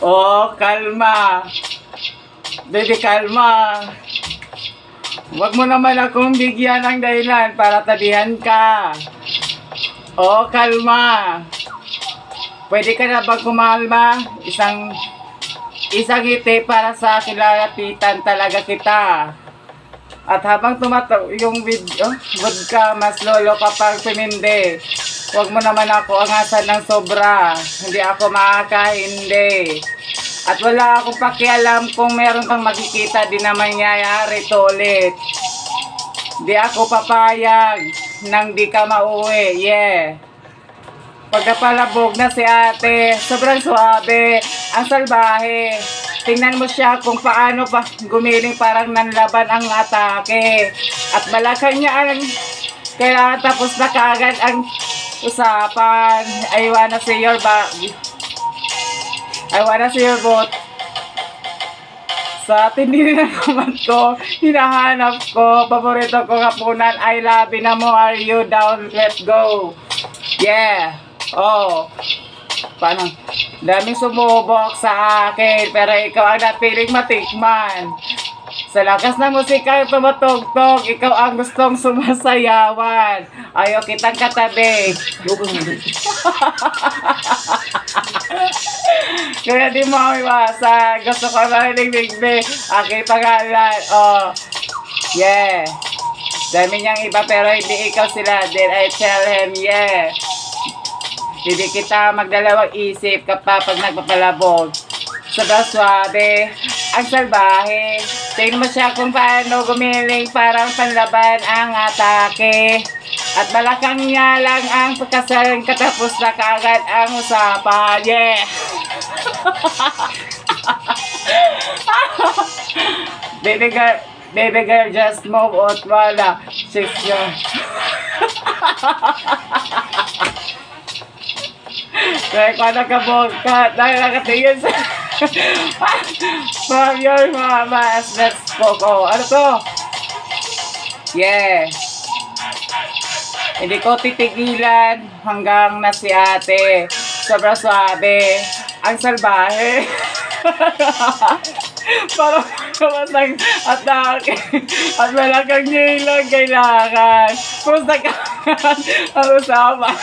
Oh, kalma. Baby, kalma. Huwag mo naman akong bigyan ng dahilan para tabihan ka. Oh, kalma. Pwede ka na ba kumalma? Isang ngiti para sa kilalapitan talaga kita. At habang tumataw yung video, good ka, mas lolo kapag pumindi. Huwag mo naman ako angasan ng sobra. Hindi ako makakahindi. At wala akong pakialam kung meron kang makikita, di na mangyayari to ulit. Di ako papayag nang di ka mauwi. Yeah. Pagkapalabog na si ate, sobrang suabe, ang salbahe. Tingnan mo siya kung paano pa gumiling, parang nanlaban ang atake. At balakang niya ang kailangan tapos na kaagad ang usapan. I wanna see your boat. Sa tindi na naman ko, hinahanap ko, paborito ko hapunan, I love you na mo, are you down, let's go. Yeah. Oh. Paano? Daming sumubok sa akin, pero ikaw ang napiling matikman. Sa lakas ng musika tumatugtog, ikaw ang gustong sumasayawan. Ayaw kitang katabi. Kaya di mo ako iwasan. Gusto ko marinig bigbe. Aking pangalan. Oh. Yeah. Dami niyang iba pero hindi ikaw sila. Then I tell him, yeah. Hindi kita magdalawang isip kapag nagpapalabog. Sobrang swabe, ang salbahe. Tingnan mo siya kung paano gumiling, parang panlaban ang atake. At balakang niya lang ang pagkasalan, katapos na kaagad ang usapan. Yeah! Baby girl, just move out, wala. 6 years. Kaya kung nagkabog ka, dahil nakatingin sa from your mamas, let's go. Ano to? Yeah. Hindi ko titigilan hanggang na si ate. Sobrang swabe. Ang salbahe. Parang kamasang atake. At malakang niya lang kailangan. Pusta ka ang usapan.